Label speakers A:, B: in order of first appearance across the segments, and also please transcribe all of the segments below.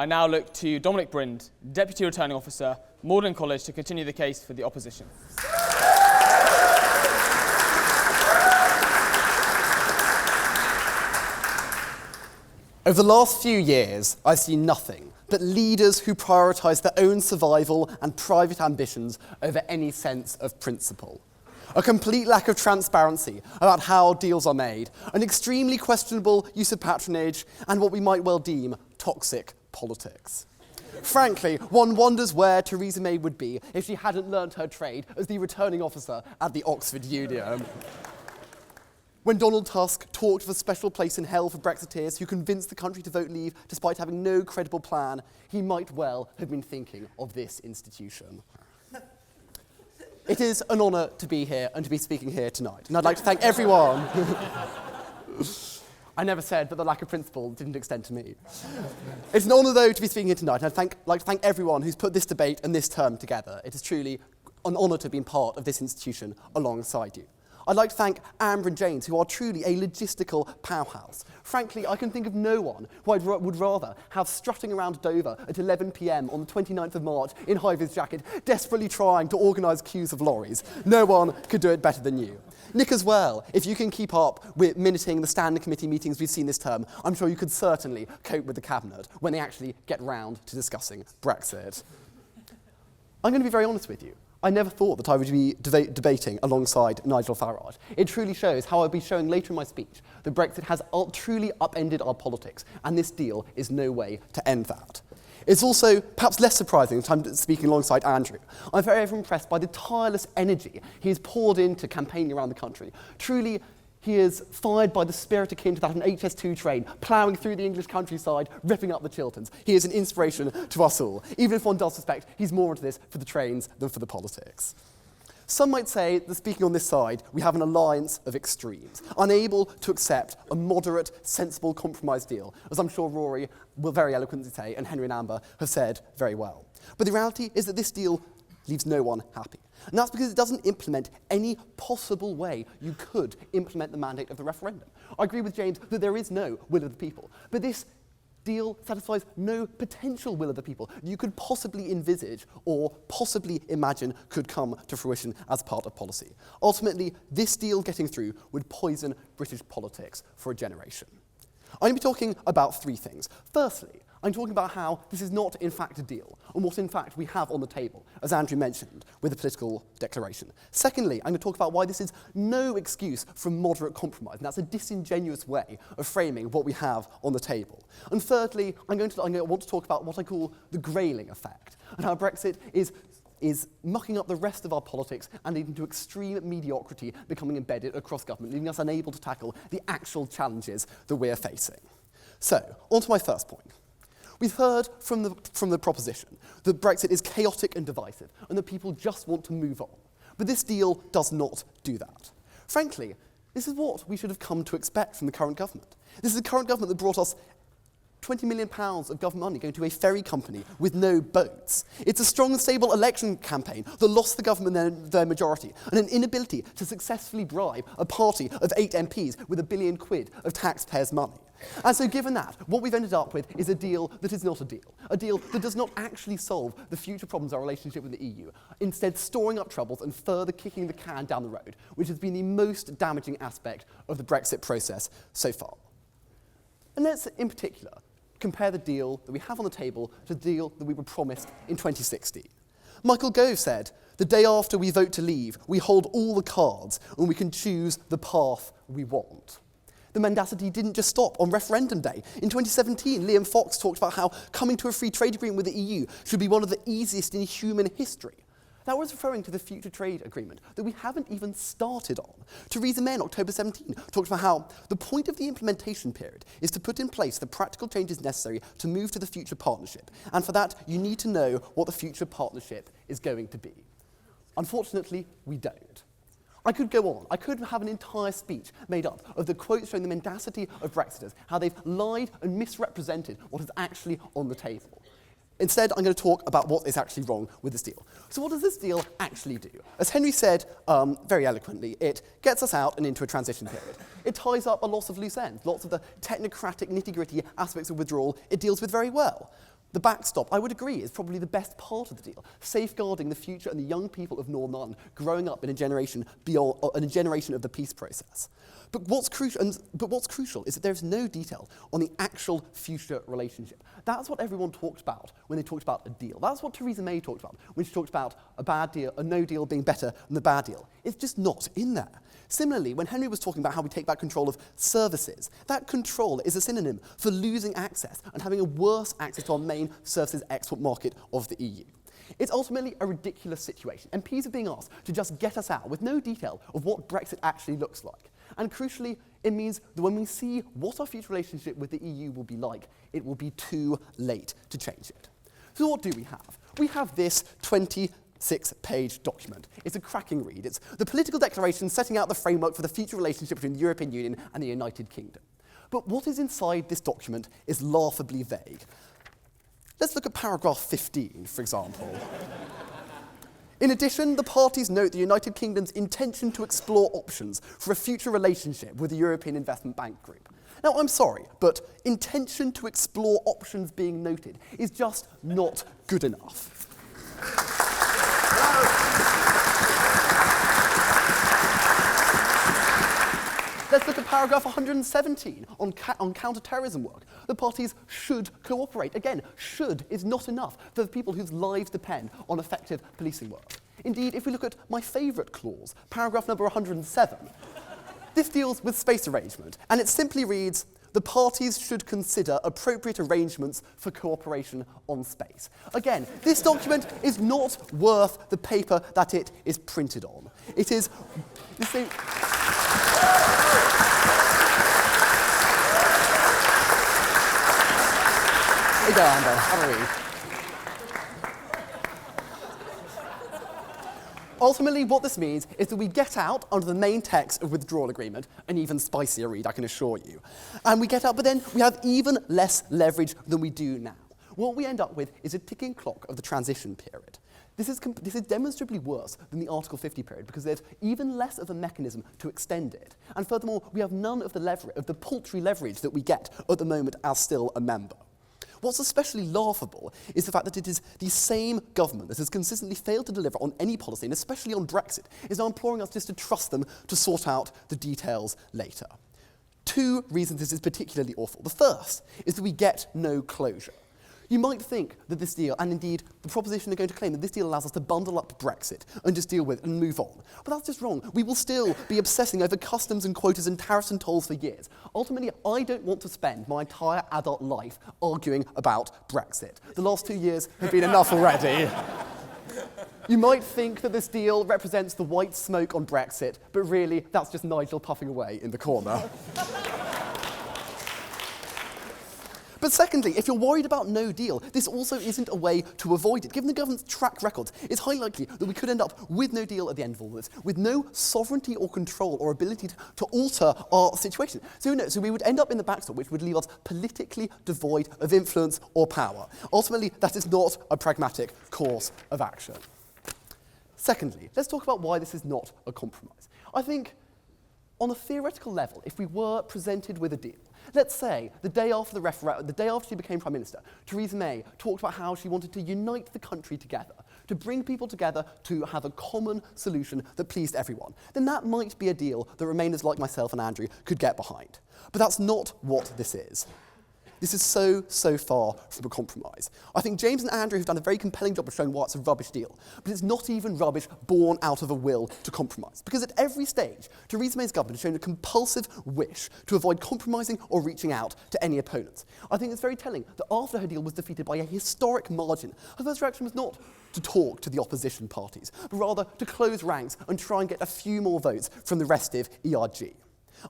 A: I now look to Dominic Brind, Deputy Returning Officer, Magdalen College, to continue the case for the opposition.
B: Over the last few years, I've seen nothing but leaders who prioritise their own survival and private ambitions over any sense of principle. A complete lack of transparency about how deals are made, an extremely questionable use of patronage, and what we might well deem toxic politics. Frankly, one wonders where Theresa May would be if she hadn't learnt her trade as the returning officer at the Oxford Union. When Donald Tusk talked of a special place in hell for Brexiteers who convinced the country to vote leave despite having no credible plan, he might well have been thinking of this institution. It is an honour to be here and to be speaking here tonight, and I'd like to thank everyone. I never said that the lack of principle didn't extend to me. It's an honour, though, to be speaking here tonight, and I'd like to thank everyone who's put this debate and this term together. It is truly an honour to have been part of this institution alongside you. I'd like to thank Amber and James, who are truly a logistical powerhouse. Frankly, I can think of no one who I would rather have strutting around Dover at 11 p.m. on the 29th of March in high-vis jacket, desperately trying to organise queues of lorries. No one could do it better than you. Nick as well, if you can keep up with minuting the standing committee meetings we've seen this term, I'm sure you could certainly cope with the Cabinet when they actually get round to discussing Brexit. I'm going to be very honest with you. I never thought that I would be debating alongside Nigel Farage. It truly shows how I'll be showing later in my speech that Brexit has truly upended our politics, and this deal is no way to end that. It's also perhaps less surprising that I'm speaking alongside Andrew. I'm very impressed by the tireless energy he has poured into campaigning around the country. Truly, he is fired by the spirit akin to that of an HS2 train, ploughing through the English countryside, ripping up the Chilterns. He is an inspiration to us all, even if one does suspect he's more into this for the trains than for the politics. Some might say that speaking on this side, we have an alliance of extremes, unable to accept a moderate, sensible compromise deal, as I'm sure Rory will very eloquently say, and Henry and Amber have said very well. But the reality is that this deal leaves no one happy. And that's because it doesn't implement any possible way you could implement the mandate of the referendum. I agree with James that there is no will of the people, but this deal satisfies no potential will of the people you could possibly envisage or possibly imagine could come to fruition as part of policy. Ultimately, this deal getting through would poison British politics for a generation. I'm going to be talking about three things. Firstly, I'm talking about how this is not, in fact, a deal, and what, in fact, we have on the table, as Andrew mentioned, with the political declaration. Secondly, I'm going to talk about why this is no excuse for moderate compromise, and that's a disingenuous way of framing what we have on the table. And thirdly, I want to talk about what I call the grayling effect, and how Brexit is mucking up the rest of our politics and leading to extreme mediocrity becoming embedded across government, leaving us unable to tackle the actual challenges that we're facing. So, on to my first point. We've heard from the proposition that Brexit is chaotic and divisive, and that people just want to move on. But this deal does not do that. Frankly, this is what we should have come to expect from the current government. This is the current government that brought us £20 million of government money going to a ferry company with no boats. It's a strong and stable election campaign that lost the government their majority, and an inability to successfully bribe a party of 8 MPs with £1 billion of taxpayers' money. And so given that, what we've ended up with is a deal that is not a deal that does not actually solve the future problems of our relationship with the EU, instead storing up troubles and further kicking the can down the road, which has been the most damaging aspect of the Brexit process so far. And let's, in particular, compare the deal that we have on the table to the deal that we were promised in 2016. Michael Gove said, "The day after we vote to leave, we hold all the cards and we can choose the path we want." The mendacity didn't just stop on referendum day. In 2017, Liam Fox talked about how coming to a free trade agreement with the EU should be one of the easiest in human history. That was referring to the future trade agreement that we haven't even started on. Theresa May in October 17 talked about how the point of the implementation period is to put in place the practical changes necessary to move to the future partnership. And for that, you need to know what the future partnership is going to be. Unfortunately, we don't. I could go on. I could have an entire speech made up of the quotes showing the mendacity of Brexiters, how they've lied and misrepresented what is actually on the table. Instead, I'm going to talk about what is actually wrong with this deal. So what does this deal actually do? As Henry said very eloquently, it gets us out and into a transition period. It ties up a lot of loose ends, lots of the technocratic, nitty-gritty aspects of withdrawal it deals with very well. The backstop, I would agree, is probably the best part of the deal, safeguarding the future and the young people of Northern Ireland growing up in a generation of the peace process. But what's crucial is that there's no detail on the actual future relationship. That's what everyone talked about when they talked about a deal. That's what Theresa May talked about when she talked about a bad deal, a no deal being better than the bad deal. It's just not in there. Similarly, when Henry was talking about how we take back control of services, that control is a synonym for losing access and having a worse access to our main services export market of the EU. It's ultimately a ridiculous situation. MPs are being asked to just get us out with no detail of what Brexit actually looks like. And crucially, it means that when we see what our future relationship with the EU will be like, it will be too late to change it. So what do we have? We have this 26-page document. It's a cracking read. It's the political declaration setting out the framework for the future relationship between the European Union and the United Kingdom. But what is inside this document is laughably vague. Let's look at paragraph 15, for example. In addition, the parties note the United Kingdom's intention to explore options for a future relationship with the European Investment Bank Group. Now, I'm sorry, but intention to explore options being noted is just not good enough. Let's look at paragraph 117 on counter-terrorism work. The parties should cooperate. Again, should is not enough for the people whose lives depend on effective policing work. Indeed, if we look at my favourite clause, paragraph number 107, this deals with space arrangement, and it simply reads, the parties should consider appropriate arrangements for cooperation on space. Again, this document is not worth the paper that it is printed on. It is... Here you go, Amber. Have a read. Ultimately, what this means is that we get out under the main text of withdrawal agreement, an even spicier read, I can assure you. And we get out, but then we have even less leverage than we do now. What we end up with is a ticking clock of the transition period. This is demonstrably worse than the Article 50 period because there's even less of a mechanism to extend it. And furthermore, we have none of the paltry leverage that we get at the moment as still a member. What's especially laughable is the fact that it is the same government that has consistently failed to deliver on any policy, and especially on Brexit, is now imploring us just to trust them to sort out the details later. Two reasons this is particularly awful. The first is that we get no closure. You might think that this deal, and indeed the proposition are going to claim that this deal allows us to bundle up Brexit and just deal with it and move on. But that's just wrong. We will still be obsessing over customs and quotas and tariffs and tolls for years. Ultimately, I don't want to spend my entire adult life arguing about Brexit. The last 2 years have been enough already. You might think that this deal represents the white smoke on Brexit, but really, that's just Nigel puffing away in the corner. But secondly, if you're worried about no deal, this also isn't a way to avoid it. Given the government's track record, it's highly likely that we could end up with no deal at the end of all this, with no sovereignty or control or ability to alter our situation. So we would end up in the backstop, which would leave us politically devoid of influence or power. Ultimately, that is not a pragmatic course of action. Secondly, let's talk about why this is not a compromise. I think, on a theoretical level, if we were presented with a deal, let's say the day after she became Prime Minister, Theresa May talked about how she wanted to unite the country together, to bring people together to have a common solution that pleased everyone. Then that might be a deal that Remainers like myself and Andrew could get behind. But that's not what this is. This is so far from a compromise. I think James and Andrew have done a very compelling job of showing why it's a rubbish deal, but it's not even rubbish born out of a will to compromise. Because at every stage, Theresa May's government has shown a compulsive wish to avoid compromising or reaching out to any opponents. I think it's very telling that after her deal was defeated by a historic margin, her first reaction was not to talk to the opposition parties, but rather to close ranks and try and get a few more votes from the restive ERG.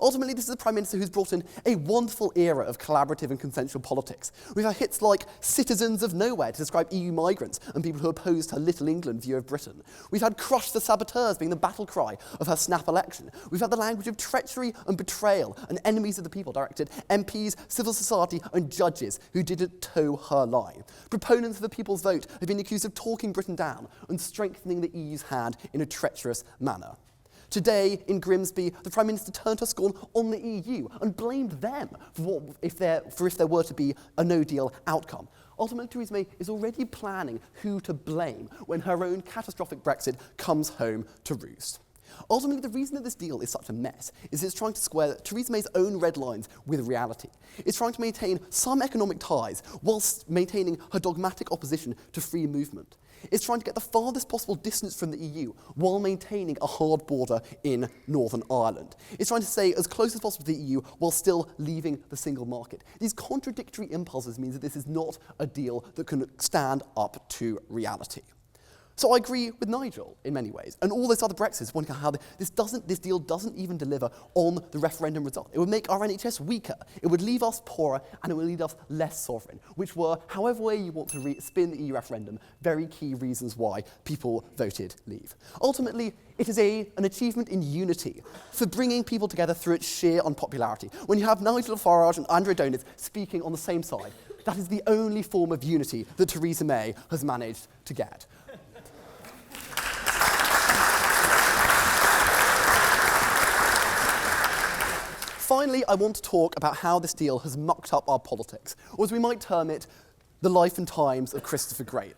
B: Ultimately, this is a Prime Minister who's brought in a wonderful era of collaborative and consensual politics. We've had hits like Citizens of Nowhere to describe EU migrants and people who opposed her Little England view of Britain. We've had Crush the Saboteurs being the battle cry of her snap election. We've had the language of treachery and betrayal and enemies of the people directed MPs, civil society and judges who didn't toe her line. Proponents of the people's vote have been accused of talking Britain down and strengthening the EU's hand in a treacherous manner. Today, in Grimsby, the Prime Minister turned her scorn on the EU and blamed them for if there were to be a no-deal outcome. Ultimately, Theresa May is already planning who to blame when her own catastrophic Brexit comes home to roost. Ultimately, the reason that this deal is such a mess is it's trying to square Theresa May's own red lines with reality. It's trying to maintain some economic ties whilst maintaining her dogmatic opposition to free movement. It's trying to get the farthest possible distance from the EU while maintaining a hard border in Northern Ireland. It's trying to stay as close as possible to the EU while still leaving the single market. These contradictory impulses mean that this is not a deal that can stand up to reality. So I agree with Nigel in many ways, and all those other Brexits pointing out how this deal doesn't even deliver on the referendum result. It would make our NHS weaker, it would leave us poorer, and it would leave us less sovereign, which were, however way you want to spin the EU referendum, very key reasons why people voted leave. Ultimately, it is an achievement in unity for bringing people together through its sheer unpopularity. When you have Nigel Farage and Andrew Donis speaking on the same side, that is the only form of unity that Theresa May has managed to get. Finally, I want to talk about how this deal has mucked up our politics, or as we might term it, the life and times of Christopher Grayling.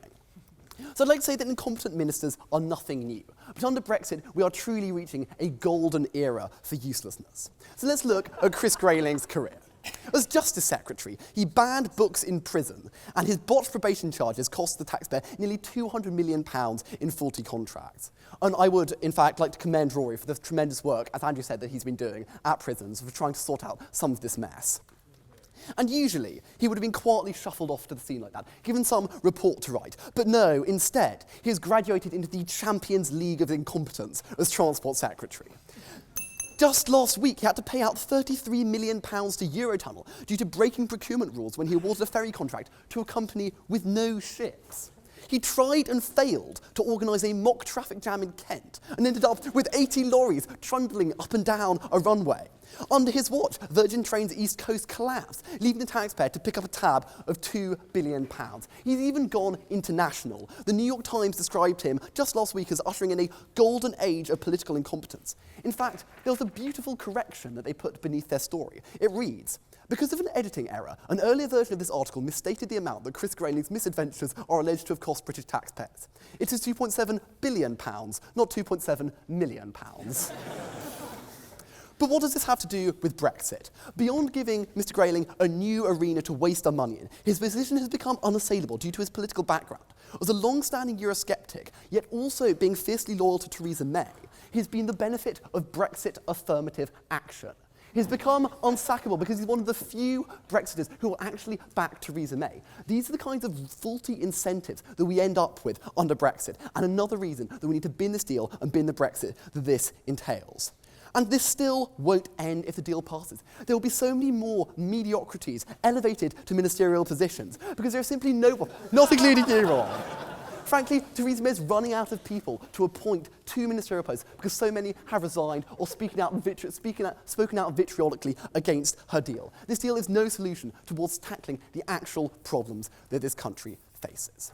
B: So I'd like to say that incompetent ministers are nothing new, but under Brexit, we are truly reaching a golden era for uselessness. So let's look at Chris Grayling's career. As Justice Secretary, he banned books in prison, and his botched probation charges cost the taxpayer nearly £200 million in faulty contracts. And I would, in fact, like to commend Rory for the tremendous work, as Andrew said, that he's been doing at prisons for trying to sort out some of this mess. And usually, he would have been quietly shuffled off to the scene like that, given some report to write. But no, instead, he has graduated into the Champions League of Incompetence as Transport Secretary. Just last week, he had to pay out £33 million to Eurotunnel due to breaking procurement rules when he awarded a ferry contract to a company with no ships. He tried and failed to organise a mock traffic jam in Kent and ended up with 80 lorries trundling up and down a runway. Under his watch, Virgin Trains East Coast collapsed, leaving the taxpayer to pick up a tab of £2 billion. He's even gone international. The New York Times described him just last week as ushering in a golden age of political incompetence. In fact, there was a beautiful correction that they put beneath their story. It reads, "Because of an editing error, an earlier version of this article misstated the amount that Chris Grayling's misadventures are alleged to have cost British taxpayers. It is £2.7 billion, not £2.7 million. But what does this have to do with Brexit? Beyond giving Mr Grayling a new arena to waste our money in, his position has become unassailable due to his political background. As a long-standing Eurosceptic, yet also being fiercely loyal to Theresa May, he's been the benefit of Brexit affirmative action. He's become unsackable because he's one of the few Brexiters who will actually back Theresa May. These are the kinds of faulty incentives that we end up with under Brexit, and another reason that we need to bin this deal and bin the Brexit that this entails. And this still won't end if the deal passes. There will be so many more mediocrities elevated to ministerial positions because there's simply no one, not including you, Ron. Frankly, Theresa May is running out of people to appoint to ministerial posts because so many have resigned or spoken out vitriolically against her deal. This deal is no solution towards tackling the actual problems that this country faces.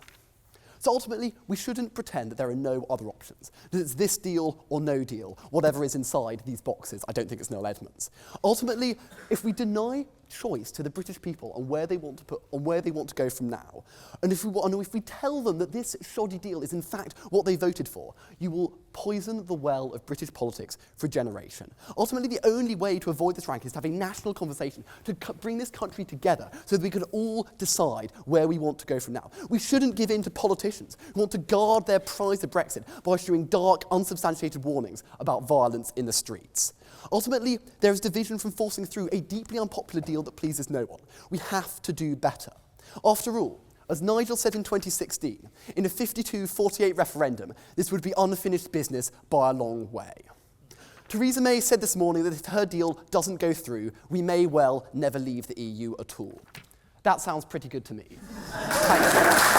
B: So ultimately, we shouldn't pretend that there are no other options, that it's this deal or no deal, whatever is inside these boxes. I don't think it's Noel Edmonds. Ultimately, if we deny choice to the British people on where they want to go from now, and if we tell them that this shoddy deal is in fact what they voted for, you will poison the well of British politics for a generation. Ultimately, the only way to avoid this rank is to have a national conversation, to bring this country together so that we can all decide where we want to go from now. We shouldn't give in to politicians who want to guard their prize of Brexit by issuing dark, unsubstantiated warnings about violence in the streets. Ultimately, there is division from forcing through a deeply unpopular deal that pleases no one. We have to do better. After all, as Nigel said in 2016, in a 52-48 referendum, this would be unfinished business by a long way. Theresa May said this morning that if her deal doesn't go through, we may well never leave the EU at all. That sounds pretty good to me. Thank you.